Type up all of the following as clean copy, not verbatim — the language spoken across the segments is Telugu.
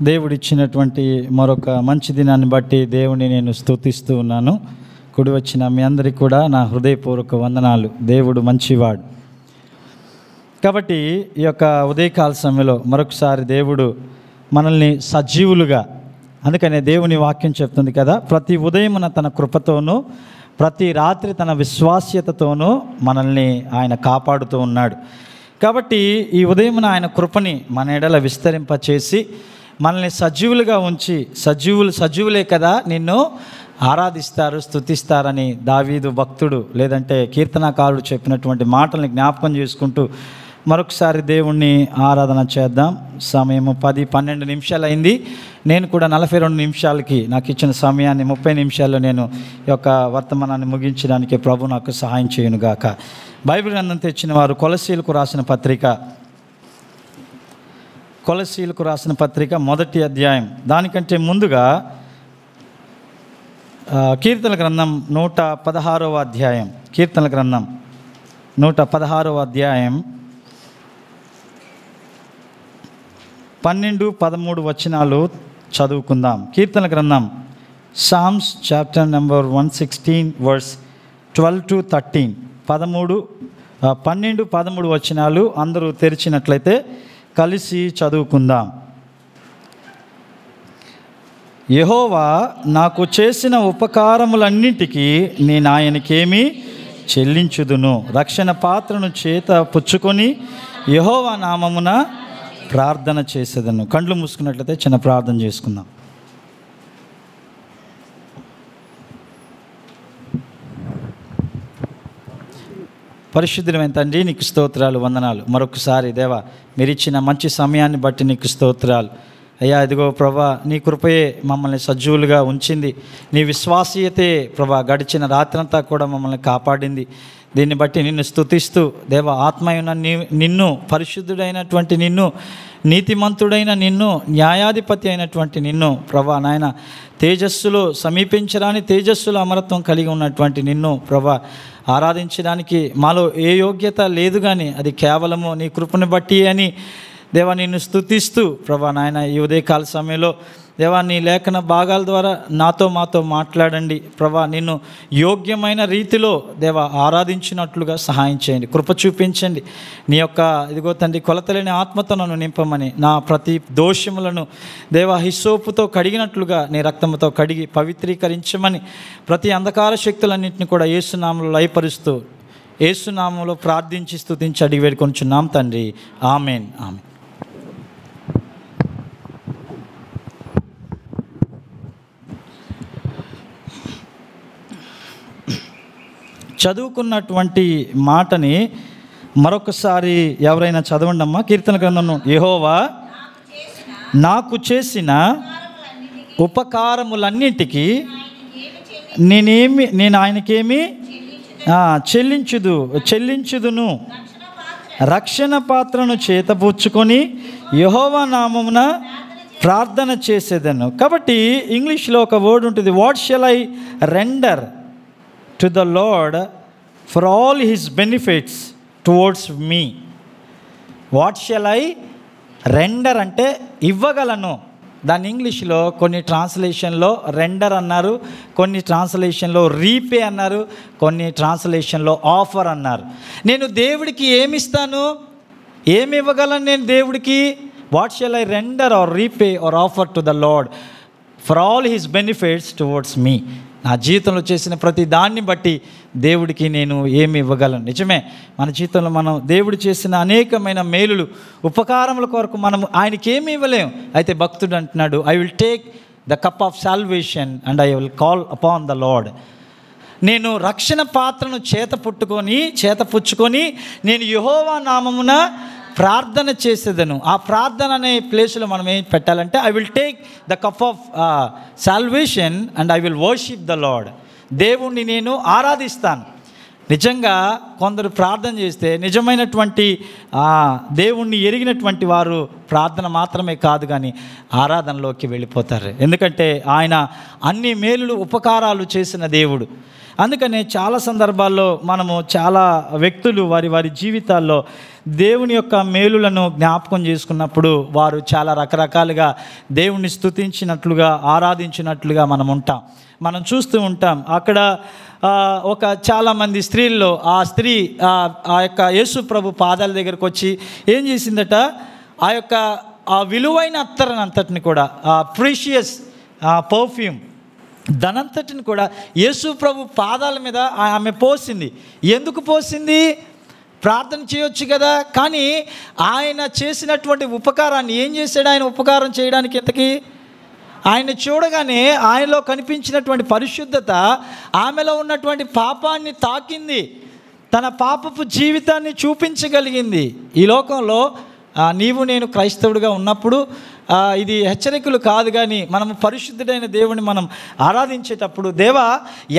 దేవుడిచ్చినటువంటి మరొక మంచి దినాన్ని బట్టి దేవుని నేను స్తుతిస్తూ ఉన్నాను. కూడి వచ్చిన మీ అందరికీ కూడా నా హృదయపూర్వక వందనాలు. దేవుడు మంచివాడు. కాబట్టి ఈ యొక్క ఉదయకాల సమయంలో మరొకసారి దేవుడు మనల్ని సజీవులుగా, అందుకనే దేవుని వాక్యం చెప్తుంది కదా, ప్రతి ఉదయమున తన కృపతోనూ ప్రతి రాత్రి తన విశ్వాస్యతతోనూ మనల్ని ఆయన కాపాడుతూ ఉన్నాడు. కాబట్టి ఈ ఉదయమున ఆయన కృపని మన ఎడల విస్తరింపచేసి మనల్ని సజీవులుగా ఉంచి, సజీవులే కదా నిన్ను ఆరాధిస్తారు, స్తుతిస్తారని దావీదు భక్తుడు లేదంటే కీర్తనాకారుడు చెప్పినటువంటి మాటల్ని జ్ఞాపకం చేసుకుంటూ మరొకసారి దేవుణ్ణి ఆరాధన చేద్దాం. సమయము 10-12 నిమిషాలు అయింది. నేను కూడా 42 నిమిషాలకి నాకు ఇచ్చిన సమయాన్ని 30 నిమిషాల్లో నేను ఈ యొక్క వర్తమానాన్ని ముగించడానికి ప్రభు నాకు సహాయం చేయనుగాక. బైబిల్ గ్రంథం తెచ్చిన వారు కొలసీలకు రాసిన పత్రిక మొదటి అధ్యాయం, దానికంటే ముందుగా కీర్తనల గ్రంథం 116వ అధ్యాయం, కీర్తనల గ్రంథం 116వ అధ్యాయం 12-13 వచనాలు చదువుకుందాం. కీర్తన గ్రంథం సామ్స్ చాప్టర్ నెంబర్ 116 వర్స్ 12-13, 12-13 వచనాలు అందరూ తెరిచినట్లయితే కలిసి చదువుకుందాం. యెహోవా నాకు చేసిన ఉపకారములన్నింటికీ నేను ఆయనకేమీ చెల్లించుదును. రక్షణ పాత్రను చేత పుచ్చుకొని యెహోవా నామమున ప్రార్థన చేసేదను. కండ్లు మూసుకున్నట్లయితే చిన్న ప్రార్థన చేసుకుందాం. పరిశుద్ధమైన తండ్రి, నీకు స్తోత్రాలు, వందనాలు. మరొకసారి దేవా, మీరు ఇచ్చిన మంచి సమయాన్ని బట్టి నీకు స్తోత్రాలు అయ్యా. ఇదిగో ప్రభా, నీ కృపయే మమ్మల్ని సజీవులుగా ఉంచింది. నీ విశ్వాసీయతే ప్రభా గడిచిన రాత్రంతా కూడా మమ్మల్ని కాపాడింది. దీన్ని బట్టి నిన్ను స్తుతిస్తూ దేవా, ఆత్మయున్న నిన్ను, పరిశుద్ధుడైనటువంటి నిన్ను, నీతిమంతుడైన నిన్ను, న్యాయాధిపతి అయినటువంటి నిన్ను ప్రభా నాయన, తేజస్సులో సమీపించరాని తేజస్సులో అమరత్వం కలిగి ఉన్నటువంటి నిన్ను ప్రభా ఆరాధించడానికి మాలో ఏ యోగ్యత లేదు, కానీ అది కేవలము నీ కృపను బట్టి అని దేవా నిన్ను స్తుతిస్తూ ప్రభా నాయన, ఈ ఉదయకాల సమయంలో దేవా నీ లేఖన భాగాల ద్వారా మాతో మాట్లాడండి ప్రభా. నిన్ను యోగ్యమైన రీతిలో దేవా ఆరాధించినట్లుగా సహాయం చేయండి, కృప చూపించండి. నీ యొక్క ఇదిగో తండ్రి కొలతలేని ఆత్మతో నన్ను నింపమని, నా ప్రతి దోషములను దేవా హిస్సోపుతో కడిగినట్లుగా నీ రక్తముతో కడిగి పవిత్రీకరించమని, ప్రతి అంధకార శక్తులన్నింటినీ కూడా యేసునామములో లయపరుస్తూ యేసునామములో ప్రార్థించి స్తుతించి అడిగి వేడుకొంచున్నాం తండ్రి. ఆమేన్, ఆమేన్. చదువుకున్నటువంటి మాటని మరొకసారి ఎవరైనా చదవండి అమ్మా. కీర్తన గ్రంథం, యెహోవా నాకు చేసిన ఉపకారములన్నింటికి నేను ఆయనకేమి చెల్లించుదును. రక్షణ పాత్రను చేతపుచ్చుకొని యెహోవా నామమున ప్రార్థన చేసేదను. కాబట్టి ఇంగ్లీష్లో ఒక వర్డ్ ఉంటుంది, what shall I render to the Lord for all his benefits towards me. What shall I render అంటే ఇవ్వగలను. దాన్ని ఇంగ్లీష్లో కొన్ని ట్రాన్స్లేషన్లో రెండర్ అన్నారు, కొన్ని ట్రాన్స్లేషన్లో రీపే అన్నారు, కొన్ని ట్రాన్స్లేషన్లో ఆఫర్ అన్నారు. నేను దేవుడికి ఏమిస్తాను, ఏమి ఇవ్వగలను నేను దేవుడికి? What shall I render or repay or offer to the Lord for all his benefits towards me. నా జీవితంలో చేసిన ప్రతి దాన్ని బట్టి దేవుడికి నేను ఏమి ఇవ్వగలను? నిజమే, మన జీవితంలో మనం దేవుడు చేసిన అనేకమైన మేలులు, ఉపకారముల కొరకు మనం ఆయనకి ఏమి ఇవ్వలేము. అయితే భక్తుడు అంటున్నాడు, I will take the cup of salvation and I will call upon the lord. నేను రక్షణ పాత్రను చేతపుచ్చుకొని నేను యెహోవా నామమున ప్రార్థన చేసేదను. ఆ ప్రార్థన అనే ప్లేస్లో మనం ఏం పెట్టాలంటే, I will take the cup of salvation and I will worship the lord. దేవుణ్ణి నేను ఆరాధిస్తాను. నిజంగా కొందరు ప్రార్థన చేస్తే నిజమైనటువంటి దేవుణ్ణి ఎరిగినటువంటి వారు ప్రార్థన మాత్రమే కాదు కానీ ఆరాధనలోకి వెళ్ళిపోతారు. ఎందుకంటే ఆయన అన్ని మేలులు ఉపకారాలు చేసిన దేవుడు. అందుకనే చాలా సందర్భాల్లో మనము చాలా వ్యక్తులు వారి జీవితాల్లో దేవుని యొక్క మేలులను జ్ఞాపకం చేసుకున్నప్పుడు వారు చాలా రకరకాలుగా దేవుణ్ణి స్తుతించినట్లుగా ఆరాధించినట్లుగా మనం చూస్తూ ఉంటాం. అక్కడ ఒక చాలామంది స్త్రీల్లో ఆ స్త్రీ ఆ యొక్క యేసు ప్రభు పాదాల దగ్గరకు వచ్చి ఏం చేసిందట, ఆ యొక్క ఆ విలువైన అత్తరునంతటిని కూడా, ఆ ప్రీషియస్ పర్ఫ్యూమ్ దానంతటిని కూడా యేసు ప్రభు పాదాల మీద ఆమె పోసింది. ఎందుకు పోసింది? ప్రార్థన చేయొచ్చు కదా. కానీ ఆయన చేసినటువంటి ఉపకారాన్ని ఏం చేశాడు? ఆయన ఉపకారం చేయడానికి ఎంతకీ ఆయన చూడగానే ఆయనలో కనిపించినటువంటి పరిశుద్ధత ఆమెలో ఉన్నటువంటి పాపాన్ని తాకింది, తన పాపపు జీవితాన్ని చూపించగలిగింది. ఈ లోకంలో నీవు నేను క్రైస్తవుడిగా ఉన్నప్పుడు ఇది హెచ్చరికలు కాదు, కానీ మనము పరిశుద్ధుడైన దేవుని మనం ఆరాధించేటప్పుడు, దేవా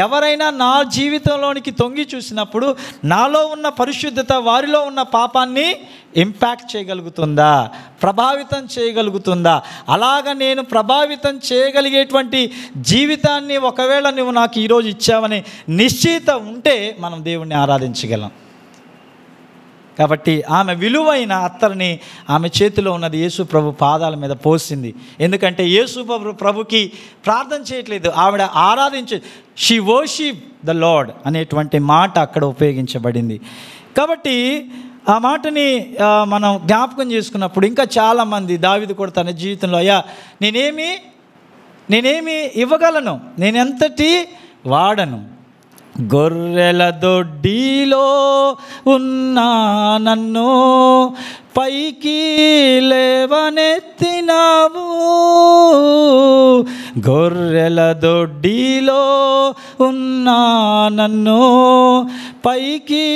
ఎవరైనా నా జీవితంలోనికి తొంగి చూసినప్పుడు నాలో ఉన్న పరిశుద్ధత వారిలో ఉన్న పాపాన్ని ఇంపాక్ట్ చేయగలుగుతుందా, ప్రభావితం చేయగలుగుతుందా? అలాగ నేను ప్రభావితం చేయగలిగేటువంటి జీవితాన్ని ఒకవేళ నువ్వు నాకు ఈరోజు ఇచ్చావని నిశ్చిత ఉంటే మనం దేవుణ్ణి ఆరాధించగలం. కాబట్టి ఆమె విలువైన అత్తరుని ఆమె చేతిలో ఉన్నది యేసు ప్రభు పాదాల మీద పోసింది. ఎందుకంటే యేసు ప్రభుకి ప్రార్థన చేయట్లేదు, ఆవిడ ఆరాధించే, షీ వర్షిప్ ద లార్డ్ అనేటువంటి మాట అక్కడ ఉపయోగించబడింది. కాబట్టి ఆ మాటని మనం జ్ఞాపకం చేసుకున్నప్పుడు ఇంకా చాలామంది, దావీదు కూడా తన జీవితంలో, అయ్యా నేనేమి ఇవ్వగలను, నేనెంతటి వాడను, గొర్రెల దొడ్డిలో ఉన్నా నన్ను పైకి లేవనెత్తినావు, గొర్రెల దొడ్డిలో ఉన్నా నన్ను పైకి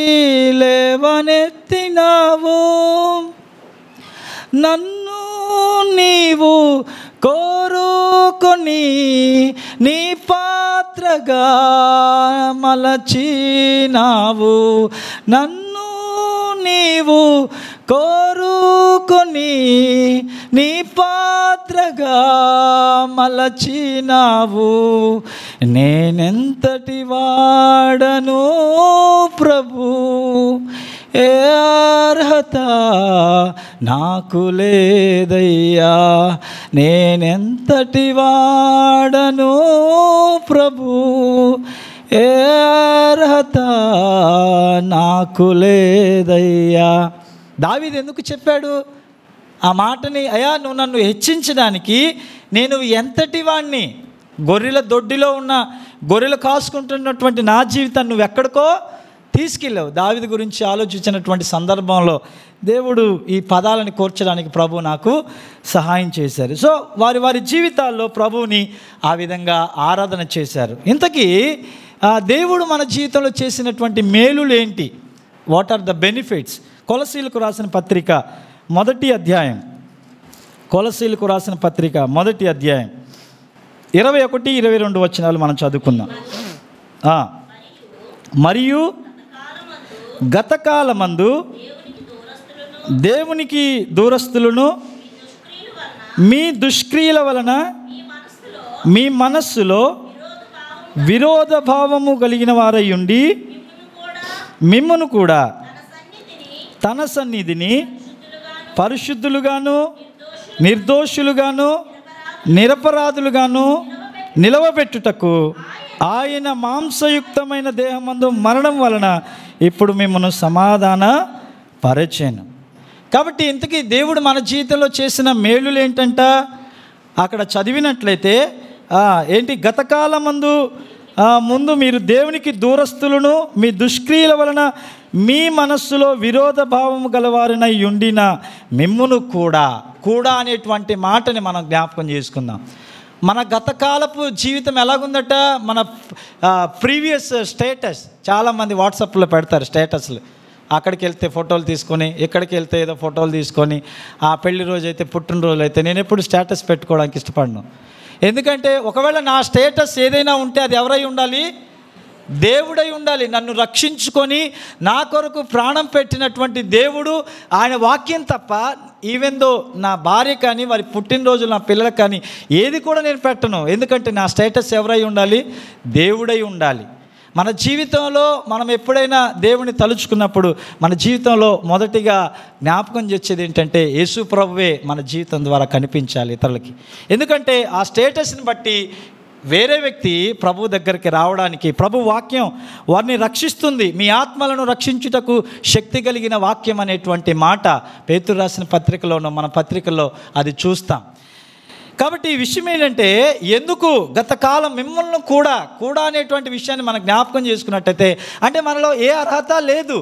లేవనెత్తినావు, నన్ను నీవు కోరుకొని నీ పాత్రగా మలచినావు, నన్ను నీవు కోరుకొని నీ పాత్రగా మలచినావు, నేనెంతటి వాడను ప్రభు, ఏ అర్హత నాకు లేదయ్యా, నేనెంతటి వాడను ప్రభు, ఏ అర్హత నాకు లేదయ్యా. దావీదు ఎందుకు చెప్పాడు ఆ మాటని? అయ్యా నువ్వు నన్ను హెచ్చించడానికి నేను ఎంతటి వాణ్ణి, గొర్రెల దొడ్డిలో ఉన్న గొర్రెలు కాసుకుంటున్నటువంటి నా జీవితాన్ని నువ్వు ఎక్కడికో తీసుకెళ్ళావు. దావీదు గురించి ఆలోచించినటువంటి సందర్భంలో దేవుడు ఈ పదాలను కూర్చడానికి ప్రభు నాకు సహాయం చేశారు. సో వారి జీవితాల్లో ప్రభువుని ఆ విధంగా ఆరాధన చేశారు. ఇంతకీ దేవుడు మన జీవితంలో చేసినటువంటి మేలులు ఏంటి? What are the benefits? కొలసీలకు రాసిన పత్రిక మొదటి అధ్యాయం, కొలసీలకు రాసిన పత్రిక మొదటి అధ్యాయం 21-22 వచనాలు మనం చదువుకుందాం. మరియు గతకాలమందు దేవునికి దూరస్తులను మీ దుష్క్రియల వలన మీ మనస్సులో విరోధ భావము కలిగిన వారై ఉండి మిమ్మును కూడా తన సన్నిధిని పరిశుద్ధులుగాను నిర్దోషులుగాను నిరపరాధులుగాను నిలవబెట్టుటకు ఆయన మాంసయుక్తమైన దేహమందు మరణం వలన ఇప్పుడు మిమ్మల్ని సమాధాన పరచెను. కాబట్టి ఇంతకీ దేవుడు మన జీవితంలో చేసిన మేలులు ఏంటంట? అక్కడ చదివినట్లయితే ఏంటి? గతకాలమందు ముందు మీరు దేవునికి దూరస్తులను మీ దుష్క్రియల వలన మీ మనస్సులో విరోధ భావము గలవారినై ఉండిన మిమ్మును కూడా అనేటువంటి మాటని మనం జ్ఞాపకం చేసుకుందాం. మన గతకాలపు జీవితం ఎలాగుందట? మన ప్రీవియస్ స్టేటస్, చాలామంది వాట్సాప్లో పెడతారు స్టేటస్లు. అక్కడికి వెళ్తే ఫోటోలు తీసుకొని, ఇక్కడికి వెళ్తే ఏదో ఫోటోలు తీసుకొని, ఆ పెళ్లి రోజు అయితే పుట్టినరోజు అయితే నేను ఎప్పుడు స్టేటస్ పెట్టుకోవడానికి ఇష్టపడను. ఎందుకంటే ఒకవేళ నా స్టేటస్ ఏదైనా ఉంటే అది ఎవరై ఉండాలి? దేవుడై ఉండాలి. నన్ను రక్షించుకొని నా కొరకు ప్రాణం పెట్టినటువంటి దేవుడు, ఆయన వాక్యం తప్ప ఈవెందో నా భార్య కానీ వారి పుట్టినరోజు నా పిల్లలకు కానీ ఏది కూడా నేను పెట్టను. ఎందుకంటే నా స్టేటస్ ఎవరై ఉండాలి? దేవుడై ఉండాలి. మన జీవితంలో మనం ఎప్పుడైనా దేవుని తలుచుకున్నప్పుడు మన జీవితంలో మొదటిగా జ్ఞాపకం చేసేది ఏంటంటే యేసు ప్రభువే మన జీవితం ద్వారా కనిపించాలి ఇతరులకి. ఎందుకంటే ఆ స్టేటస్ని బట్టి వేరే వ్యక్తి ప్రభు దగ్గరికి రావడానికి ప్రభు వాక్యం వారిని రక్షిస్తుంది. మీ ఆత్మలను రక్షించుటకు శక్తి కలిగిన వాక్యం అనేటువంటి మాట పేతురు రాసిన పత్రికలోనూ మన పత్రికల్లో అది చూస్తాం. కాబట్టి ఈ విషయం ఏంటంటే, ఎందుకు గత కాలం మిమ్మల్ని కూడా అనేటువంటి విషయాన్ని మనం జ్ఞాపకం చేసుకున్నట్టయితే, అంటే మనలో ఏ అర్హత లేదు.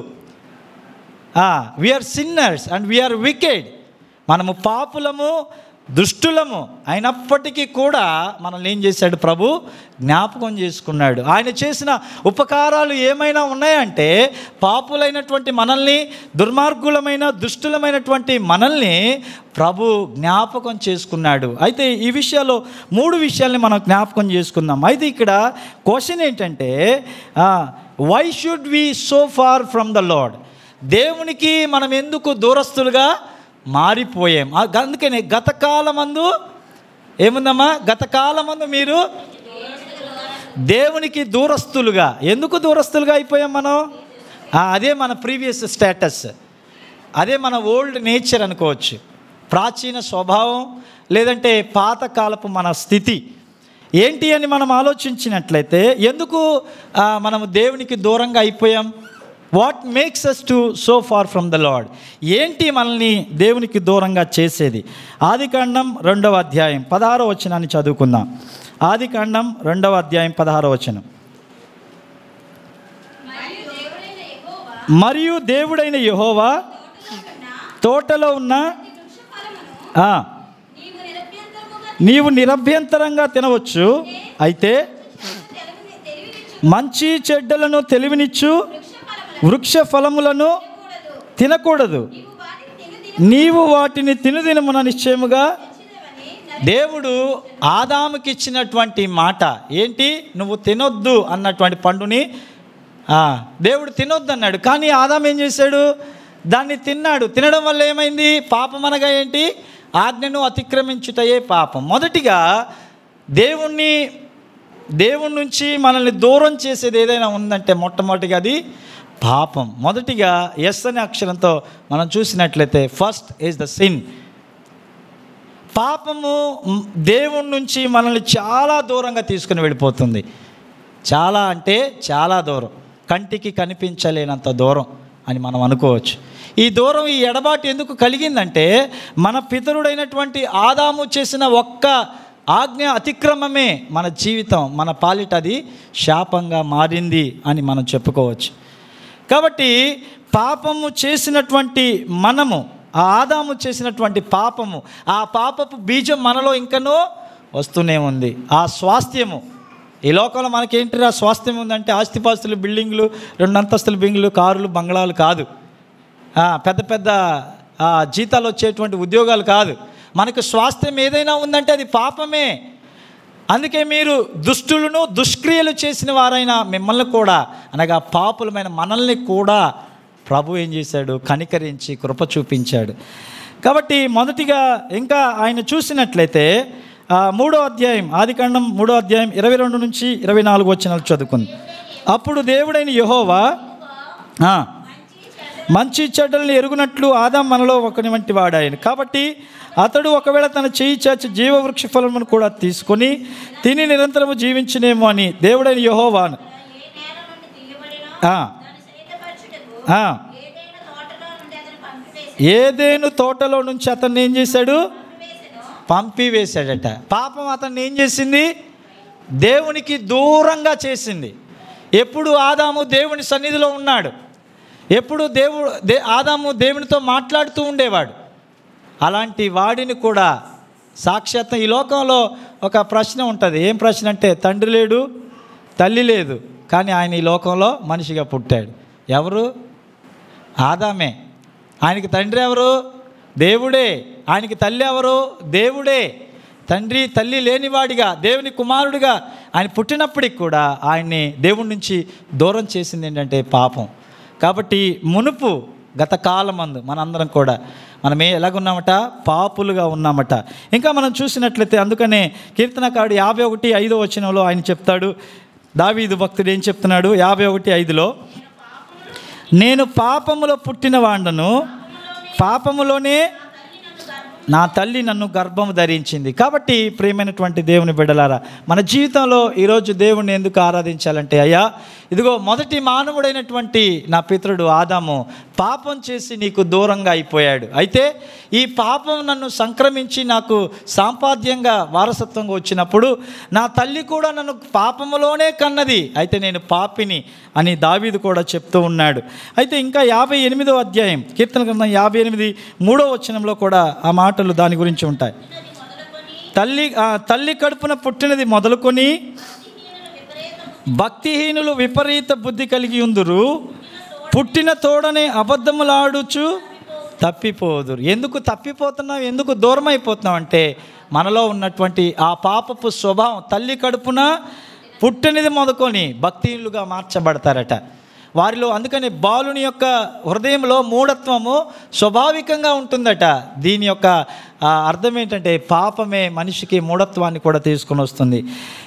We are sinners and we are wicked. మనము పాపులము, దుష్టులము అయినప్పటికీ కూడా మనల్ని ఏం చేశాడు? ప్రభు జ్ఞాపకం చేసుకున్నాడు. ఆయన చేసిన ఉపకారాలు ఏమైనా ఉన్నాయంటే, పాపులైనటువంటి మనల్ని, దుర్మార్గులమైన దుష్టులమైనటువంటి మనల్ని ప్రభు జ్ఞాపకం చేసుకున్నాడు. అయితే ఈ విషయాల్లో 3 విషయాల్ని మనం జ్ఞాపకం చేసుకుందాం. అయితే ఇక్కడ క్వశ్చన్ ఏంటంటే, why should we so far from the Lord? దేవునికి మనం ఎందుకు దూరస్తులుగా మారిపోయాం? అందుకనే గతకాలమందు ఏముందమ్మా? గతకాలమందు మీరు దేవునికి దూరస్తులుగా. ఎందుకు దూరస్తులుగా అయిపోయాం మనం? అదే మన ప్రీవియస్ స్టేటస్, అదే మన ఓల్డ్ నేచర్ అనుకోవచ్చు, ప్రాచీన స్వభావం, లేదంటే పాతకాలపు మన స్థితి ఏంటి అని మనం ఆలోచించినట్లయితే, ఎందుకు మనము దేవునికి దూరంగా అయిపోయాం? What makes us to so far from the Lord? ఏంటి మనల్ని దేవునికి దూరంగా చేసేది? ఆదికాండం 2వ అధ్యాయం 16వ వచనాన్ని చదువుకుందాం. ఆదికాండం 2వ అధ్యాయం 16వ వచనం. మరియు దేవుడైన యెహోవా తోటలో ఉన్న నీవు నిరభ్యంతరంగా తినవచ్చు, అయితే మంచి చెడ్డలను తెలివినిచ్చు వృక్ష ఫలములను తినకూడదు, నీవు వాటిని తినుదినమున నిశ్చయముగా. దేవుడు ఆదాముకి ఇచ్చినటువంటి మాట ఏంటి? నువ్వు తినొద్దు అన్నటువంటి పండుని దేవుడు తినొద్దు అన్నాడు. కానీ ఆదాము ఏం చేశాడు? దాన్ని తిన్నాడు. తినడం వల్ల ఏమైంది? పాపం అనగా ఏంటి? ఆజ్ఞను అతిక్రమించుటయే పాపం. మొదటిగా దేవుని నుంచి మనల్ని దూరం చేసేది ఏదైనా ఉందంటే మొట్టమొదటిగా అది పాపం. మొదటిగా ఎస్ అనే అక్షరంతో మనం చూసినట్లయితే ఫస్ట్ ఈజ్ ద సిన్. పాపము దేవుని నుంచి మనల్ని చాలా దూరంగా తీసుకుని వెళ్ళిపోతుంది. చాలా అంటే చాలా దూరం, కంటికి కనిపించలేనంత దూరం అని మనం అనుకోవచ్చు. ఈ దూరం, ఈ ఎడబాటు ఎందుకు కలిగిందంటే, మన పితరుడైనటువంటి ఆదాము చేసిన ఒక్క ఆజ్ఞ అతిక్రమమే మన జీవితం, మన పాలిట అది శాపంగా మారింది అని మనం చెప్పుకోవచ్చు. కాబట్టి పాపము చేసినటువంటి మనము, ఆ ఆదాము చేసినటువంటి పాపము, ఆ పాపపు బీజం మనలో ఇంకనూ వస్తూనే ఉంది. ఆ స్వాస్థ్యము, ఈ లోకంలో మనకేంటి ఆ స్వాస్థ్యం ఉందంటే ఆస్తిపాస్తులు, బిల్డింగ్లు, 2 అంతస్తుల బిల్డింగ్లు, కారులు, బంగ్లాలు కాదు, పెద్ద పెద్ద జీతాలు వచ్చేటువంటి ఉద్యోగాలు కాదు. మనకు స్వాస్థ్యం ఏదైనా ఉందంటే అది పాపమే. అందుకే మీరు దుష్టులను, దుష్క్రియలు చేసిన వారైనా మిమ్మల్ని కూడా, అనగా పాపులమైన మనల్ని కూడా ప్రభు ఏం చేశాడు? కనికరించి కృప చూపించాడు. కాబట్టి మొదటిగా ఇంకా ఆయన చూసినట్లయితే 3వ అధ్యాయం, ఆదికాండం 3వ అధ్యాయం 22 నుంచి 24 వచనాలు చదువుకుంది. అప్పుడు దేవుడైన యెహోవా మంచి చెడ్డలను ఎరుగునట్లు ఆదాము మనలో ఒకని వంటి వాడాయను. కాబట్టి అతడు ఒకవేళ తన చేయి చాచి జీవవృక్ష ఫలమును కూడా తీసుకొని తిని నిరంతరము జీవించునేమో అని దేవుడైన యెహోవాను ఏదేను తోటలో నుంచి అతన్ని ఏం చేశాడు? పంపివేశాడట. పాపం అతన్ని ఏం చేసింది? దేవునికి దూరంగా చేసింది. ఎప్పుడు ఆదాము దేవుని సన్నిధిలో ఉన్నాడు, ఎప్పుడు ఆదాము దేవునితో మాట్లాడుతూ ఉండేవాడు. అలాంటి వాడిని కూడా సాక్షాత్ ఈ లోకంలో ఒక ప్రశ్న ఉంటుంది. ఏం ప్రశ్న అంటే, తండ్రి లేడు, తల్లి లేదు, కానీ ఆయన ఈ లోకంలో మనిషిగా పుట్టాడు. ఎవరు? ఆదామే. ఆయనకి తండ్రి ఎవరు? దేవుడే. ఆయనకి తల్లి ఎవరు? దేవుడే. తండ్రి తల్లి లేనివాడిగా దేవుని కుమారుడిగా ఆయన పుట్టినప్పటికి కూడా ఆయన్ని దేవుడి నుంచి దూరం చేసింది ఏంటంటే పాపం. కాబట్టి మునుపు గత కాలమందు మనందరం కూడా మనమే ఎలాగున్నామట, పాపులుగా ఉన్నామట. ఇంకా మనం చూసినట్లయితే అందుకనే కీర్తనకారుడు 51:5 వచనంలో ఆయన చెప్తాడు, దావీదు భక్తుడు ఏం చెప్తున్నాడు 51:5లో, నేను పాపములో పుట్టిన వాడను, పాపములోనే నా తల్లి నన్ను గర్భము ధరించింది. కాబట్టి ప్రియమైనటువంటి దేవుని బిడ్డలారా, మన జీవితంలో ఈరోజు దేవుణ్ణి ఎందుకు ఆరాధించాలంటే, అయ్యా ఇదిగో మొదటి మానవుడైనటువంటి నా పితరుడు ఆదాము పాపం చేసి నీకు దూరంగా అయిపోయాడు. అయితే ఈ పాపం నన్ను సంక్రమించి నాకు సాంపాద్యంగా వారసత్వంగా వచ్చినప్పుడు నా తల్లి కూడా నన్ను పాపములోనే కన్నది, అయితే నేను పాపిని అని దావీదు కూడా చెప్తూ ఉన్నాడు. అయితే ఇంకా 58వ అధ్యాయం కీర్తన గ్రంథం 58:3 వచనంలో కూడా ఆ మాటలు దాని గురించి ఉంటాయి. తల్లి కడుపున పుట్టినది మొదలుకొని భక్తిహీనులు విపరీత బుద్ధి కలిగి ఉందురు, పుట్టిన తోడనే అబద్ధములాడుచు తప్పిపోదురు. ఎందుకు తప్పిపోతున్నావు, ఎందుకు దూరం అయిపోతున్నావు అంటే, మనలో ఉన్నటువంటి ఆ పాపపు స్వభావం తల్లి కడుపున పుట్టినది మొదలుకొని భక్తిహీనులుగా మార్చబడతారట వారిలో. అందుకని బాలుని యొక్క హృదయంలో మూఢత్వము స్వాభావికంగా ఉంటుందట. దీని యొక్క అర్థం ఏంటంటే, పాపమే మనిషికి మూఢత్వాన్ని కూడా తీసుకొని వస్తుంది.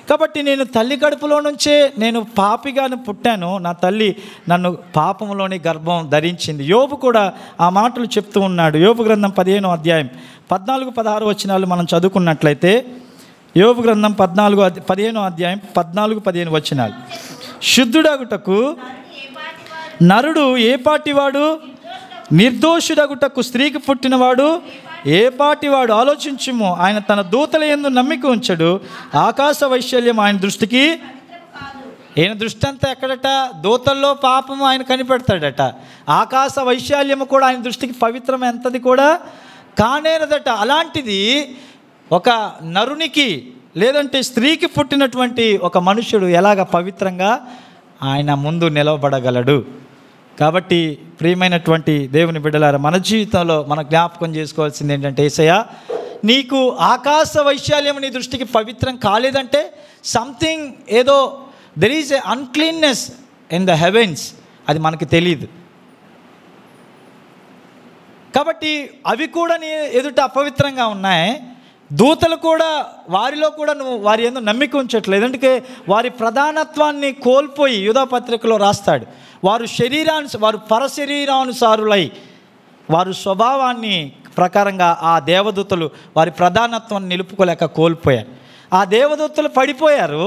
కాబట్టి నేను తల్లి కడుపులో నుంచే నేను పాపిగాను పుట్టాను, నా తల్లి నన్ను పాపంలోని గర్భం ధరించింది. యోబు కూడా ఆ మాటలు చెప్తూ ఉన్నాడు. యోబు గ్రంథం 15వ అధ్యాయం 14-16 వచనాలు మనం చదువుకున్నట్లయితే, యోబు గ్రంథం 15వ అధ్యాయం 14-15 వచనాలు, శుద్ధుడగుటకు నరుడు ఏ పాటివాడు, నిర్దోషుడగుటకు స్త్రీకి పుట్టినవాడు ఏ పాటివాడు, ఆలోచించుము. ఆయన తన దూతల యందు నమ్మిక ఉంచడు, ఆకాశ వైశాల్యం ఆయన దృష్టికి. ఈయన దృష్టి అంతా ఎక్కడట, దూతల్లో పాపము ఆయన కనిపెడతాడట, ఆకాశ వైశాల్యము కూడా ఆయన దృష్టికి పవిత్రం ఎంతది కూడా కానేరదట. అలాంటిది ఒక నరునికి లేదంటే స్త్రీకి పుట్టినటువంటి ఒక మనుషుడు ఎలాగ పవిత్రంగా ఆయన ముందు నిలవబడగలడు. కాబట్టి ప్రియమైనటువంటి దేవుని బిడ్డలారా, మన జీవితంలో మన జ్ఞాపకం చేసుకోవాల్సింది ఏంటంటే, యేసయ్యా నీకు ఆకాశ వైశాల్యం నీ దృష్టికి పవిత్రం కాలేదంటే సంథింగ్ ఏదో there is a uncleanness in the heavens, అది మనకు తెలియదు. కాబట్టి అవి కూడా నీ ఎదుట అపవిత్రంగా ఉన్నాయి. దూతలు కూడా వారిలో కూడా నువ్వు వారి యందు నమ్మిక ఉంచట్లేదు. ఎందుకంటే వారి ప్రధానత్వాన్ని కోల్పోయి యూదా పత్రికలో రాస్తాడు, వారు పరశరీరానుసారులై వారు స్వభావాన్ని ప్రకారంగా ఆ దేవదూతలు వారి ప్రధానత్వాన్ని నిలుపుకోలేక కోల్పోయారు. ఆ దేవదూతలు పడిపోయారు.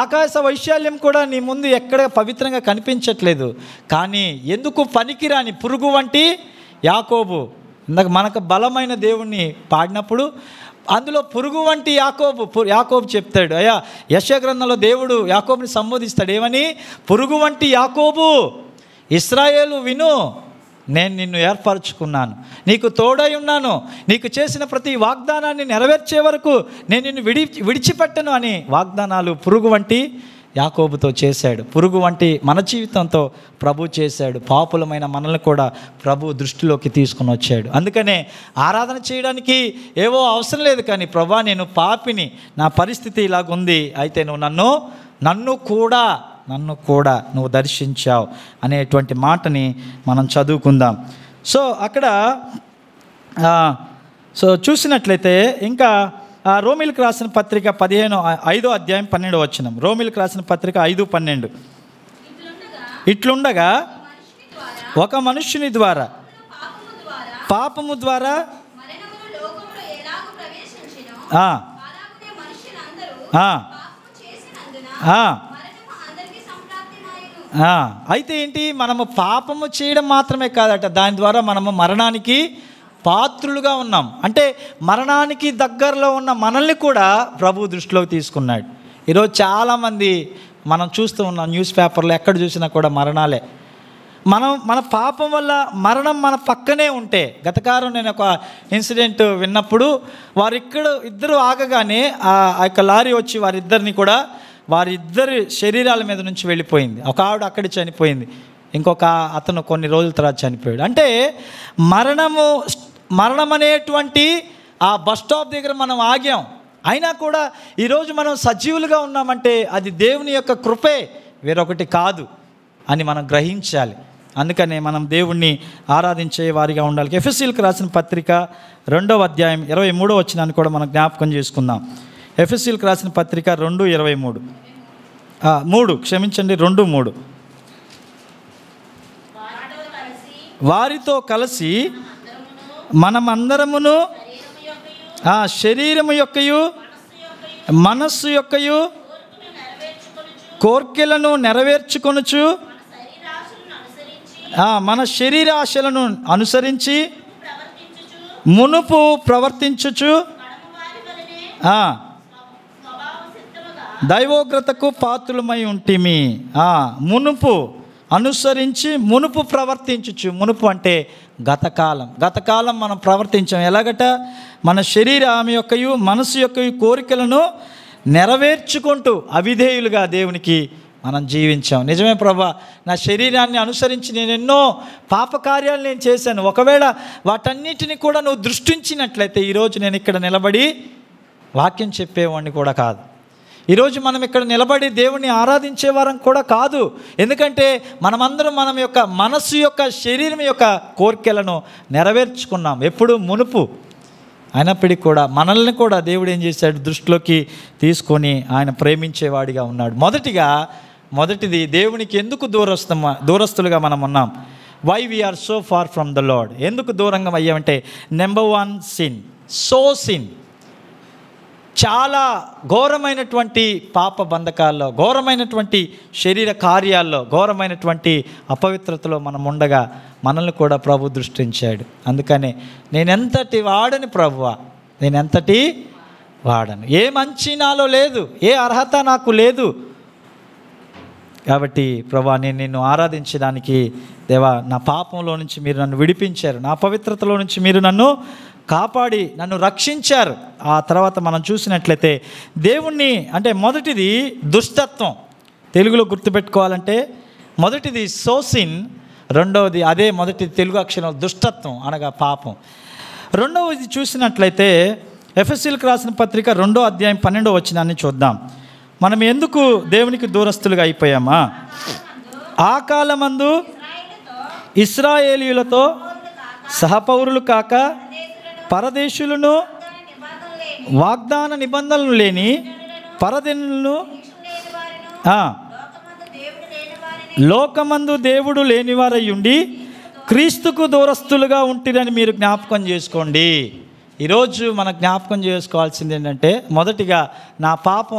ఆకాశ వైశాల్యం కూడా నీ ముందు ఎక్కడ పవిత్రంగా కనిపించట్లేదు. కానీ ఎందుకు పనికిరాని పురుగు వంటి యాకోబు, ఇందాక మనకు బలమైన దేవుణ్ణి పాడినప్పుడు అందులో పురుగు వంటి యాకోబు చెప్తాడు. అయ్యా యెషయా గ్రంథంలో దేవుడు యాకోబుని సంబోధిస్తాడు ఏమని, పురుగు వంటి యాకోబు, ఇశ్రాయేలు విను, నేను నిన్ను ఏర్పరచుకున్నాను, నీకు తోడై ఉన్నాను, నీకు చేసిన ప్రతి వాగ్దానాన్ని నెరవేర్చే వరకు నేను నిన్ను విడిచిపెట్టను అని వాగ్దానాలు పురుగు వంటి యాకోబుతో చేశాడు. పురుగు వంటి మన జీవితంతో ప్రభు చేశాడు. పాపులమైన మనల్ని కూడా ప్రభు దృష్టిలోకి తీసుకుని వచ్చాడు. అందుకనే ఆరాధన చేయడానికి ఏవో అవసరం లేదు, కానీ ప్రభా నేను పాపిని, నా పరిస్థితి ఇలాగుంది, అయితే నువ్వు నన్ను కూడా నువ్వు దర్శించావు అనేటువంటి మాటని మనం చదువుకుందాం. సో అక్కడ చూసినట్లయితే ఇంకా రోమిలకు రాసిన పత్రిక 5వ అధ్యాయం 12వ వచనం, రోమిలకు రాసిన పత్రిక 5:12, ఇట్లుండగా ఒక మనుష్యుని ద్వారా పాపము ద్వారా అయితే ఏంటి, మనము పాపము చేయడం మాత్రమే కాదట, దాని ద్వారా మనము మరణానికి పాత్రులుగా ఉన్నాం. అంటే మరణానికి దగ్గరలో ఉన్న మనల్ని కూడా ప్రభు దృష్టిలోకి తీసుకున్నాడు. ఈరోజు చాలామంది మనం చూస్తూ ఉన్నాం, న్యూస్ పేపర్లో ఎక్కడ చూసినా కూడా మరణాలే. మన పాపం వల్ల మరణం మన పక్కనే ఉంటే, గతకాలం నేను ఒక ఇన్సిడెంట్ విన్నప్పుడు ఇద్దరు ఆగగానే ఆ యొక్క లారీ వచ్చి వారిద్దరి శరీరాల మీద నుంచి వెళ్ళిపోయింది. ఒక ఆవిడ అక్కడ చనిపోయింది, ఇంకొక అతను కొన్ని రోజుల తర్వాత చనిపోయాడు. అంటే మరణం అనేటువంటి ఆ బస్ స్టాప్ దగ్గర మనం ఆగాం, అయినా కూడా ఈరోజు మనం సజీవులుగా ఉన్నామంటే అది దేవుని యొక్క కృపే, వేరొకటి కాదు అని మనం గ్రహించాలి. అందుకనే మనం దేవుణ్ణి ఆరాధించే వారిగా ఉండాలి. ఎఫెసీయులకు రాసిన పత్రిక 2వ అధ్యాయం 23వ వచనాన్ని కూడా మనం జ్ఞాపకం చేసుకుందాం. ఎఫెసీయులకు రాసిన పత్రిక 2:23 2:3 వారితో కలిసి మనమందరమును శరీరము యొక్కయు మనస్సు యొక్కయు కోర్కెలను నెరవేర్చుకొనుచు మన శరీరాశలను అనుసరించి మునుపు ప్రవర్తించుచు దైవోగ్రతకు పాత్రులమై ఉంటిమి. మునుపు అనుసరించి మునుపు ప్రవర్తించుచు. మునుపు అంటే గతకాలం మనం ప్రవర్తించాం. ఎలాగట? మన శరీరం యొక్కయు మనసు యొక్కయు కోరికలను నెరవేర్చుకుంటూ అవిధేయులుగా దేవునికి మనం జీవించాం. నిజమే ప్రభా, నా శరీరాన్ని అనుసరించి నేను ఎన్నో పాపకార్యాలు నేను చేశాను. ఒకవేళ వాటన్నిటిని కూడా నువ్వు దృష్టించినట్లయితే ఈరోజు నేను ఇక్కడ నిలబడి వాక్యం చెప్పేవాడిని కూడా కాదు. ఈరోజు మనం ఇక్కడ నిలబడి దేవుణ్ణి ఆరాధించే వారం కూడా కాదు. ఎందుకంటే మనమందరం మనం యొక్క మనస్సు యొక్క శరీరం యొక్క కోరికలను నెరవేర్చుకున్నాం ఎప్పుడు మునుపు. అయినప్పటికీ కూడా మనల్ని కూడా దేవుడు ఏం చేశాడు? దృష్టిలోకి తీసుకొని ఆయన ప్రేమించేవాడిగా ఉన్నాడు. మొదటిది దేవునికి ఎందుకు దూరస్తులుగా మనం ఉన్నాం? Why we are so far from the Lord. ఎందుకు దూరంగా అయ్యామంటే నెంబర్ 1 సిన్. చాలా ఘోరమైనటువంటి పాప బంధకాల్లో, ఘోరమైనటువంటి శరీర కార్యాల్లో, ఘోరమైనటువంటి అపవిత్రతలో మనం ఉండగా మనల్ని కూడా ప్రభు దృష్టించాడు. అందుకనే నేనెంతటి వాడని ప్రభువా, నేనెంతటి వాడను, ఏ మంచి నాలో లేదు, ఏ అర్హత నాకు లేదు. కాబట్టి ప్రభువా, నేను నిన్ను ఆరాధించడానికి దేవా, నా పాపంలో నుంచి మీరు నన్ను విడిపించారు, నా పవిత్రతలో నుంచి మీరు నన్ను కాపాడి నన్ను రక్షించారు. ఆ తర్వాత మనం చూసినట్లయితే దేవుణ్ణి అంటే మొదటిది దుష్టత్వం, తెలుగులో గుర్తుపెట్టుకోవాలంటే మొదటిది సోసిన్, రెండవది అదే మొదటి తెలుగు అక్షరం దుష్టత్వం అనగా పాపం. రెండవది చూసినట్లయితే ఎఫెసీయులకు రాసిన పత్రిక 2వ అధ్యాయం 12వ వచనాన్ని చూద్దాం. మనం ఎందుకు దేవునికి దూరస్తులుగా అయిపోయామా? ఆ కాలమందు ఇశ్రాయేలీయులతో సహపౌరులు కాక పరదేశులను, వాగ్దాన నిబంధనలు లేని పరదేశులను, లోకమందు దేవుడు లేనివారయ్యుండి క్రీస్తుకు దూరస్తులుగా ఉంటిరని మీరు జ్ఞాపకం చేసుకోండి. ఈరోజు మనం జ్ఞాపకం చేసుకోవాల్సింది ఏంటంటే, మొదటిగా నా పాపం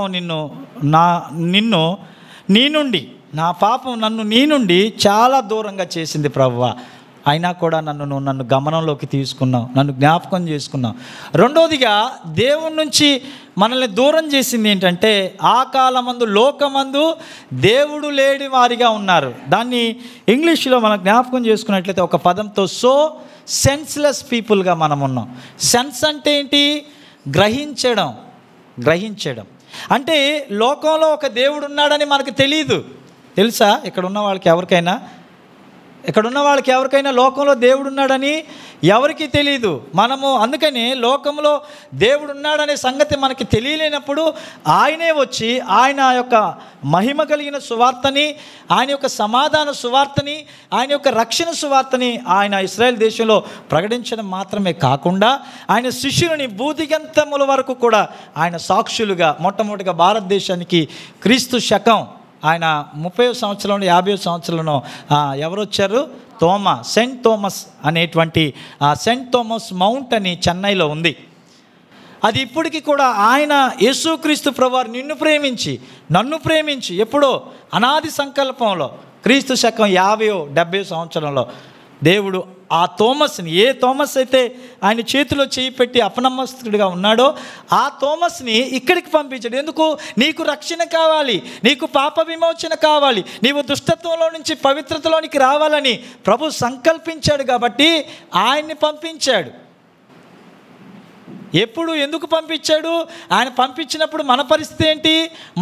నా పాపం నన్ను నీ నుండి చాలా దూరంగా చేసింది ప్రభువా. అయినా కూడా నన్ను గమనంలోకి తీసుకున్నావు, నన్ను జ్ఞాపకం చేసుకున్నావు. రెండవదిగా దేవుని నుంచి మనల్ని దూరం చేసింది ఏంటంటే, ఆ కాలమందు లోకమందు దేవుడు లేని వారిగా ఉన్నారు. దాన్ని ఇంగ్లీష్లో మనం జ్ఞాపకం చేసుకున్నట్లయితే ఒక పదంతో సెన్స్లెస్ పీపుల్గా మనం ఉన్నాం. సెన్స్ అంటే ఏంటి? గ్రహించడం అంటే లోకంలో ఒక దేవుడు ఉన్నాడని మనకు తెలియదు. తెలుసా? ఇక్కడున్న వాళ్ళకి ఎవరికైనా లోకంలో దేవుడు ఉన్నాడని ఎవరికి తెలియదు. మనము అందుకని లోకంలో దేవుడు ఉన్నాడనే సంగతి మనకి తెలియలేనప్పుడు ఆయనే వచ్చి ఆయన యొక్క మహిమ కలిగిన సువార్తని, ఆయన యొక్క సమాధాన సువార్తని, ఆయన యొక్క రక్షణ సువార్తని ఆయన ఇశ్రాయేల్ దేశంలో ప్రకటించడం మాత్రమే కాకుండా ఆయన శిష్యులని భూదిగంతముల వరకు కూడా ఆయన సాక్షులుగా మొట్టమొదటిగా భారతదేశానికి క్రీస్తు శకం ఆయన 30వ సంవత్సరంలో 50వ సంవత్సరంలో ఎవరు వచ్చారు? సెయింట్ థామస్ అనేటువంటి సెయింట్ థామస్ మౌంట్ అని చెన్నైలో ఉంది. అది ఇప్పటికీ కూడా ఆయన యేసుక్రీస్తు ప్రభువారు నన్ను ప్రేమించి ఎప్పుడో అనాది సంకల్పంలో క్రీస్తు శకం 50-70 సంవత్సరంలో దేవుడు ఆ థోమస్ని, ఏ థోమస్ అయితే ఆయన చేతిలో చేయి పెట్టి అపనమ్మస్తుడిగా ఉన్నాడో ఆ థోమస్ని ఇక్కడికి పంపించాడు. ఎందుకు? నీకు రక్షణ కావాలి, నీకు పాప విమోచన కావాలి, నీవు దుష్టత్వంలో నుంచి పవిత్రతలోనికి రావాలని ప్రభు సంకల్పించాడు కాబట్టి ఆయన్ని పంపించాడు. ఎందుకు పంపించాడు? ఆయన పంపించినప్పుడు మన పరిస్థితి ఏంటి?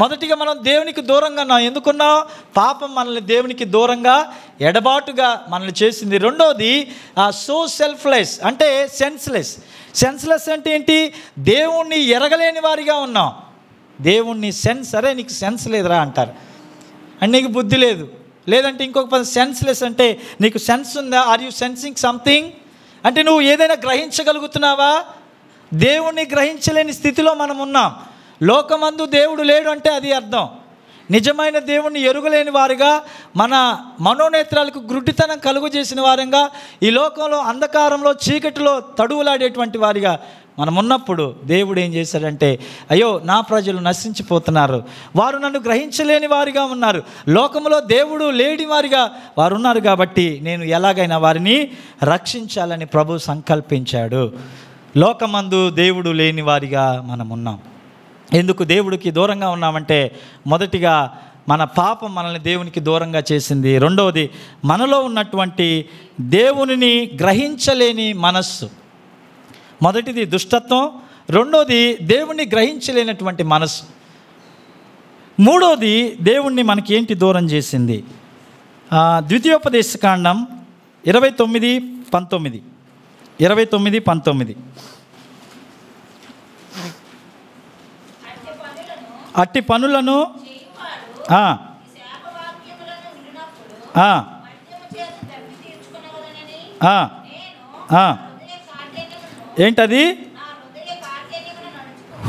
మొదటిగా మనం దేవునికి దూరంగా ఉన్నాం. ఎందుకున్నాం? పాపం మనల్ని దేవునికి దూరంగా ఎడబాటుగా మనల్ని చేసింది. రెండోది సెల్ఫ్లెస్ అంటే సెన్స్లెస్ అంటే ఏంటి? దేవుణ్ణి ఎరగలేని వారిగా ఉన్నాం. దేవుణ్ణి సరే నీకు సెన్స్ లేదురా అంటారు, అండ్ నీకు బుద్ధి లేదు. లేదంటే ఇంకొక పద సెన్స్లెస్ అంటే నీకు సెన్స్ ఉందా? Are you sensing something? అంటే నువ్వు ఏదైనా గ్రహించగలుగుతున్నావా? దేవుణ్ణి గ్రహించలేని స్థితిలో మనం ఉన్నాం. లోకమందు దేవుడు లేడు అంటే అది అర్థం. నిజమైన దేవుణ్ణి ఎరుగలేని వారుగా, మన మనోనేత్రాలకు గ్రుడ్డితనం కలుగు చేసిన వారంగా, ఈ లోకంలో అంధకారంలో చీకటిలో తడువులాడేటువంటి వారిగా మనం ఉన్నప్పుడు దేవుడు ఏం చేశాడంటే, అయ్యో నా ప్రజలు నశించిపోతున్నారు, వారు నన్ను గ్రహించలేని వారిగా ఉన్నారు, లోకంలో దేవుడు లేని వారిగా వారు ఉన్నారు, కాబట్టి నేను ఎలాగైనా వారిని రక్షించాలని ప్రభు సంకల్పించాడు. లోకమందు దేవుడు లేని వారిగా మనం ఉన్నాం. ఎందుకు దేవుడికి దూరంగా ఉన్నామంటే, మొదటిగా మన పాపం మనల్ని దేవునికి దూరంగా చేసింది. రెండవది మనలో ఉన్నటువంటి దేవునిని గ్రహించలేని మనస్సు. మొదటిది దుష్టత్వం, రెండోది దేవుణ్ణి గ్రహించలేనటువంటి మనస్సు, మూడోది దేవుణ్ణి మనకి ఏంటి దూరం చేసింది? ద్వితీయోపదేశకాండం 29:19 అట్టి పనులను ఏంటది?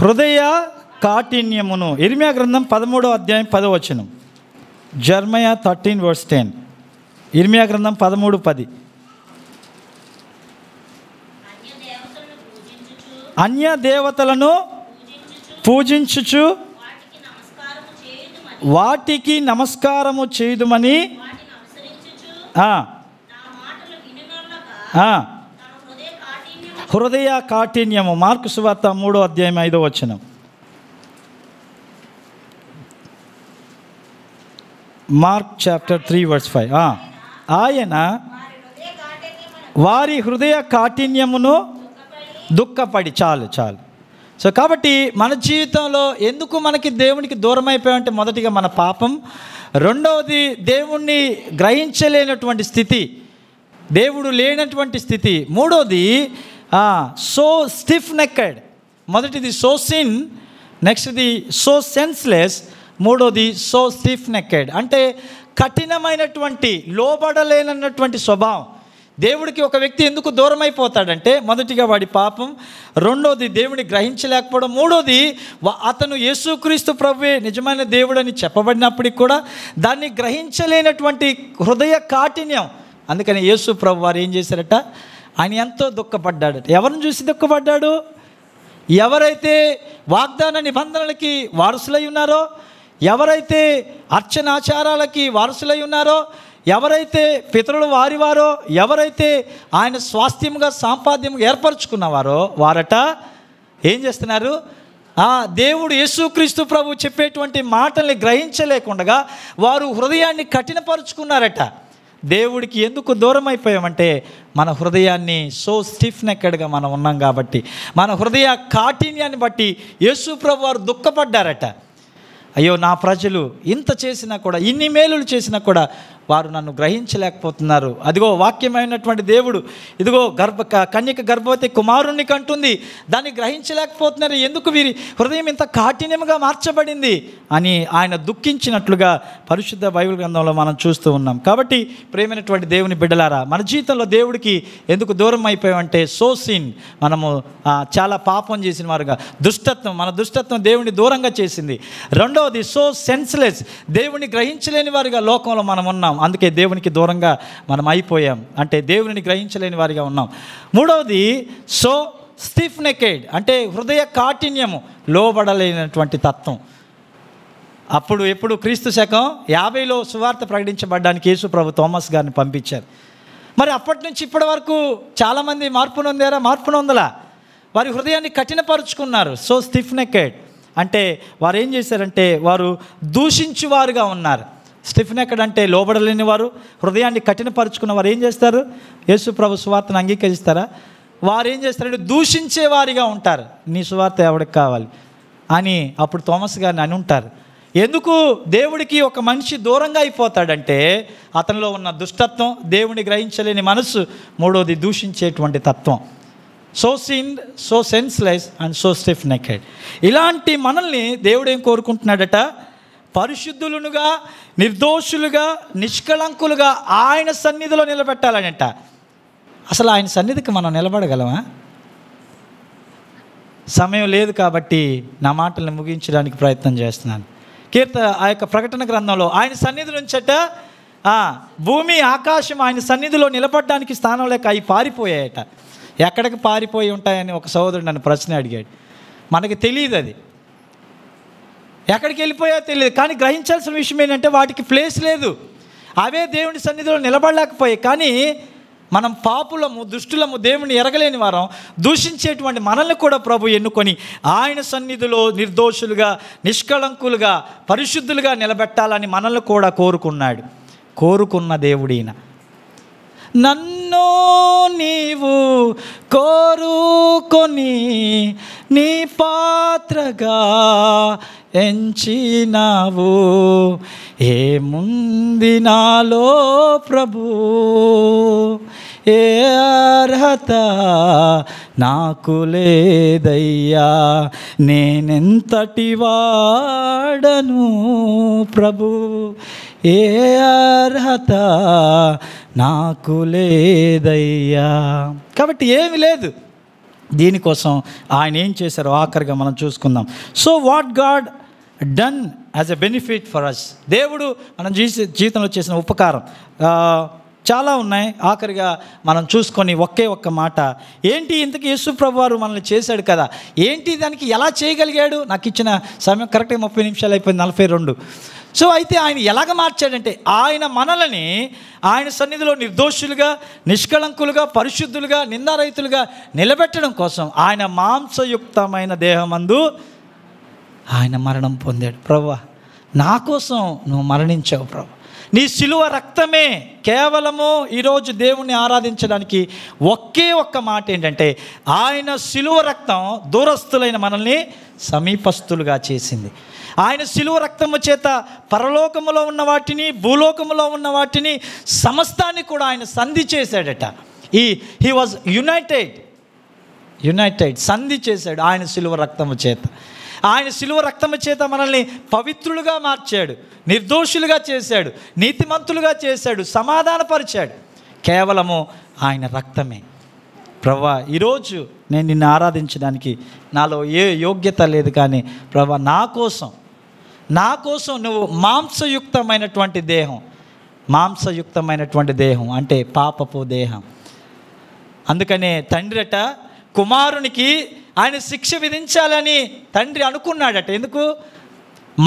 హృదయ కాఠిన్యమును. ఇర్మియా గ్రంథం 13వ అధ్యాయం 10వ వచనం. జెర్మయా 13:10. ఇర్మియా గ్రంథం 13:10. అన్య దేవతలను పూజించుచు వాటికి నమస్కారము చేయుదుమని హృదయ కాఠిన్యము. మార్కు సువార్త 3వ అధ్యాయం 5వ వచనం. Mark chapter 3:5. ఆయన వారి హృదయ కాఠిన్యమును దుఃఖపడి. చాలు. సో కాబట్టి మన జీవితంలో ఎందుకు మనకి దేవునికి దూరం అయిపోయామంటే, మొదటిగా మన పాపం, రెండవది దేవుణ్ణి గ్రహించలేనటువంటి స్థితి, దేవుడు లేనటువంటి స్థితి, మూడోది సో స్టిఫ్ నెక్కెడ్. మొదటిది సో సిన్, నెక్స్ట్ది సో సెన్స్లెస్, మూడోది సో స్టిఫ్ నెక్కెడ్. అంటే కఠినమైనటువంటి, లోబడలేనటువంటి స్వభావం. దేవుడికి ఒక వ్యక్తి ఎందుకు దూరం అయిపోతాడంటే, మొదటిగా వాడి పాపం, రెండోది దేవుడిని గ్రహించలేకపోవడం, మూడోది అతను యేసుక్రీస్తు ప్రభువే నిజమైన దేవుడని చెప్పబడినప్పటికి కూడా దాన్ని గ్రహించలేనటువంటి హృదయ కాఠిన్యం. అందుకని యేసు ప్రభు వారు ఏం చేశారట? ఆయన ఎంతో దుఃఖపడ్డాడట. ఎవరిని చూసి దుఃఖపడ్డాడు? ఎవరైతే వాగ్దాన నిబంధనలకి వారసులై ఉన్నారో, ఎవరైతే అర్చనాచారాలకి వారసులై ఉన్నారో, ఎవరైతే పితరులు వారివారో, ఎవరైతే ఆయన స్వాస్థ్యముగా సంపాద్యముగా ఏర్పరచుకున్నవారో వారట ఏం చేస్తున్నారు? దేవుడు యేసుక్రీస్తు ప్రభు చెప్పేటువంటి మాటల్ని గ్రహించలేకుండా వారు హృదయాన్ని కఠినపరుచుకున్నారట. దేవుడికి ఎందుకు దూరం అయిపోయామంటే, మన హృదయాన్ని సో స్టిఫ్ నెక్కెడ్గా మనం ఉన్నాం కాబట్టి, మన హృదయ కాఠిన్యాన్ని బట్టి యేసు ప్రభు వారు దుఃఖపడ్డారట. అయ్యో నా ప్రజలు ఇంత చేసినా కూడా, ఇన్ని మేలులు చేసినా కూడా వారు నన్ను గ్రహించలేకపోతున్నారు. అదిగో వాక్యమైనటువంటి దేవుడు ఇదిగో కన్యక గర్భవతి కుమారుణ్ణి కంటుంది, దాన్ని గ్రహించలేకపోతున్నారు. ఎందుకు వీరి హృదయం ఇంత కాఠిన్యంగా మార్చబడింది అని ఆయన దుఃఖించినట్లుగా పరిశుద్ధ బైబిల్ గ్రంథంలో మనం చూస్తూ ఉన్నాం. కాబట్టి ప్రేమైనటువంటి దేవుని బిడ్డలారా, మన జీవితంలో దేవుడికి ఎందుకు దూరం అయిపోయామంటే, సో సిన్, మనము చాలా పాపం చేసిన వారుగా, మన దుష్టత్వం దేవుని దూరంగా చేసింది. రెండవది సో సెన్స్లెస్, దేవుని గ్రహించలేని వారిగా లోకంలో మనం ఉన్నాం. అందుకే దేవునికి దూరంగా మనం అయిపోయాం, అంటే దేవుని గ్రహించలేని వారిగా ఉన్నాం. మూడవది సో స్టిఫ్ నెక్కెడ్, అంటే హృదయ కాఠిన్యము, లోబడలేనటువంటి తత్వం. ఎప్పుడు క్రీస్తు శకం 50లో సువార్త ప్రకటించబడ్డానికి యేసు ప్రభు థోమస్ గారిని పంపించారు. మరి అప్పటి నుంచి ఇప్పటి వరకు చాలామంది మార్పు నొందలా? వారి హృదయాన్ని కఠినపరుచుకున్నారు. సో స్టిఫ్ నెక్కెడ్ అంటే వారు ఏం చేశారంటే, వారు దూషించువారుగా ఉన్నారు. స్టిఫ్ నెక్కెడ్ అంటే లోబడలేని వారు, హృదయాన్ని కఠినపరుచుకున్న వారు ఏం చేస్తారు? యేసు ప్రభు సువార్తను అంగీకరిస్తారా? వారు ఏం చేస్తారంటే దూషించే వారిగా ఉంటారు. నీ సువార్త ఎవరికి కావాలి అని అప్పుడు థోమస్ గారిని అని ఉంటారు. ఎందుకు దేవుడికి ఒక మనిషి దూరంగా అయిపోతాడంటే, అతనిలో ఉన్న దుష్టత్వం, దేవుని గ్రహించలేని మనస్సు, మూడోది దూషించేటువంటి తత్వం. So senseless and so stiff నెక్డ్. ఇలాంటి మనల్ని దేవుడు ఏం కోరుకుంటున్నాడట? పరిశుద్ధులుగా, నిర్దోషులుగా, నిష్కళంకులుగా ఆయన సన్నిధిలో నిలబెట్టాలనంట. అసలు ఆయన సన్నిధికి మనం నిలబడగలమా? సమయం లేదు కాబట్టి నా మాటల్ని ముగించడానికి ప్రయత్నం చేస్తున్నాను. ఆ యొక్క ప్రకటన గ్రంథంలో ఆయన సన్నిధి నుంచట భూమి ఆకాశం ఆయన సన్నిధిలో నిలబడడానికి స్థానం లేక అవి పారిపోయాయట. ఎక్కడికి పారిపోయి ఉంటాయని ఒక సహోదరుడు నన్ను ప్రశ్న అడిగాడు. మనకి తెలియదు అది ఎక్కడికి వెళ్ళిపోయా తెలియదు. కానీ గ్రహించాల్సిన విషయం ఏంటంటే వాటికి ప్లేస్ లేదు. అవే దేవుని సన్నిధిలో నిలబడలేకపోయాయి. కానీ మనం పాపులము, దుష్టులము, దేవుని ఎరగలేని వారం, దూషించేటువంటి మనల్ని కూడా ప్రభు ఎన్నుకొని ఆయన సన్నిధిలో నిర్దోషులుగా, నిష్కళంకులుగా, పరిశుద్ధులుగా నిలబెట్టాలని మనల్ని కూడా కోరుకున్న దేవుడైన. నన్ను నీవు కోరుకొని నీ పాత్రగా ఎంచినావు, ఏముంది నాలో ప్రభు, ఏ అర్హత నాకు లేదయ్యా, నేనెంతటి వాడను ప్రభు, ఏ అర్హత నాకు లేదయ్యా. కాబట్టి ఏమి లేదు. దీనికోసం ఆయన ఏం చేశారో ఆఖరిగా మనం చూసుకుందాం. So what God done as a benefit for us. దేవుడు మనం జీవితంలో చేసిన ఉపకారం చాలా ఉన్నాయి. ఆఖరిగా మనం చూసుకొని ఒక్క మాట ఏంటి, ఇంతకీ యేసు ప్రభు వారు మనల్ని చేశాడు కదా, ఏంటి దానికి ఎలా చేయగలిగాడు? నాకు ఇచ్చిన సమయం కరెక్ట్గా 30 నిమిషాలు అయిపోయింది, 42. సో అయితే ఆయన ఎలాగ మార్చాడంటే, ఆయన మనల్ని ఆయన సన్నిధిలో నిర్దోషులుగా, నిష్కళంకులుగా, పరిశుద్ధులుగా, నిందారహితులుగా నిలబెట్టడం కోసం ఆయన మాంసయుక్తమైన దేహమందు ఆయన మరణం పొందాడు. ప్రభువా, నా కోసం నువ్వు మరణించావు ప్రభు. నీ శిలువ రక్తమే కేవలము ఈరోజు దేవుణ్ణి ఆరాధించడానికి ఒక్క మాట ఏంటంటే, ఆయన శిలువ రక్తం దూరస్తులైన మనల్ని సమీపస్తులుగా చేసింది. ఆయన శిలువ రక్తము చేత పరలోకములో ఉన్న వాటిని, భూలోకములో ఉన్న వాటిని, సమస్తాన్ని కూడా ఆయన సంధి చేశాడట. హీ వాజ్ యునైటెడ్ సంధి చేశాడు ఆయన శిలువ రక్తము చేత. ఆయన శిలువ రక్తము చేత మనల్ని పవిత్రులుగా మార్చాడు, నిర్దోషులుగా చేశాడు, నీతిమంతులుగా చేశాడు, సమాధానపరిచాడు. కేవలము ఆయన రక్తమే. ప్రభువా, ఈరోజు నేను నిన్ను ఆరాధించడానికి నాలో ఏ యోగ్యత లేదు, కానీ ప్రభువా నా కోసం నువ్వు మాంసయుక్తమైనటువంటి దేహం అంటే పాపపు దేహం. అందుకనే తండ్రిట కుమారునికి ఆయన శిక్ష విధించాలని తండ్రి అనుకున్నాడట. ఎందుకు?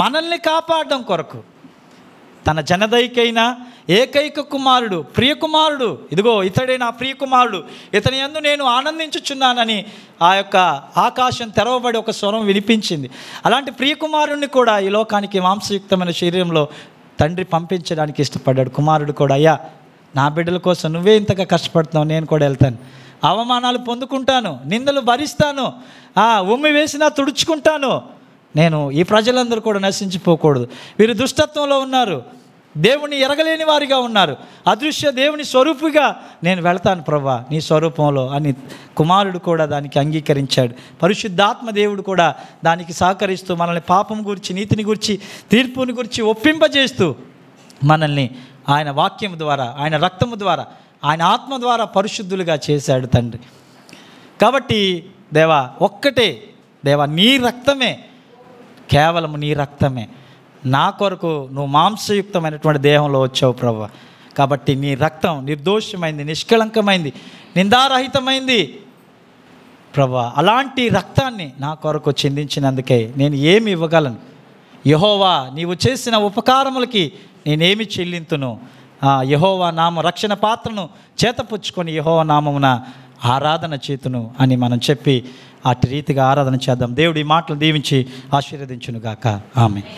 మనల్ని కాపాడడం కొరకు. తన జనదైకైన ఏకైక కుమారుడు, ప్రియకుమారుడు, ఇదిగో ఇతడే నా ప్రియకుమారుడు, ఇతని యందు నేను ఆనందించుచున్నానని ఆ యొక్క ఆకాశం తెరవబడి ఒక స్వరం వినిపించింది. అలాంటి ప్రియకుమారుడిని కూడా ఈ లోకానికి మాంసయుక్తమైన శరీరంలో తండ్రి పంపించడానికి ఇష్టపడ్డాడు. కుమారుడు కూడా, అయ్యా నా బిడ్డల కోసం నువ్వే ఇంతగా కష్టపడుతున్నావు, నేను కూడా వెళ్తాను, అవమానాలు పొందుకుంటాను, నిందలు భరిస్తాను, ఉమ్మి వేసినా తుడుచుకుంటాను, నేను ఈ ప్రజలందరూ కూడా నశించిపోకూడదు, వీరు దుష్టత్వంలో ఉన్నారు, దేవుని ఎరగలేని వారిగా ఉన్నారు, అదృశ్య దేవుని స్వరూపుగా నేను వెళ్తాను ప్రభువా నీ స్వరూపంలో అని కుమారుడు కూడా దానికి అంగీకరించాడు. పరిశుద్ధాత్మ దేవుడు కూడా దానికి సహకరిస్తూ మనల్ని పాపం గురించి, నీతిని గురించి, తీర్పుని గురించి ఒప్పింపజేస్తూ మనల్ని ఆయన వాక్యం ద్వారా, ఆయన రక్తము ద్వారా, ఆయన ఆత్మ ద్వారా పరిశుద్ధులుగా చేశాడు తండ్రి. కాబట్టి దేవా దేవా నీ రక్తమే, కేవలం నీ రక్తమే నా కొరకు నువ్వు మాంసయుక్తమైనటువంటి దేహంలో వచ్చావు ప్రభువా. కాబట్టి నీ రక్తం నిర్దోషమైంది, నిష్కళంకమైంది, నిందారహితమైంది ప్రభువా. అలాంటి రక్తాన్ని నా కొరకు చిందించినందుకే నేను ఏమి ఇవ్వగలను? యెహోవా నీవు చేసిన ఉపకారములకి నేనేమి చెల్లింతును? యెహోవా నామ రక్షణ పాత్రను చేతపుచ్చుకొని యెహోవా నామమున ఆరాధన చేతును అని మనం చెప్పి అటు రీతిగా ఆరాధన చేద్దాం. దేవుడి మాటలు దీవించి ఆశీర్వదించునుగాక. ఆమేన్.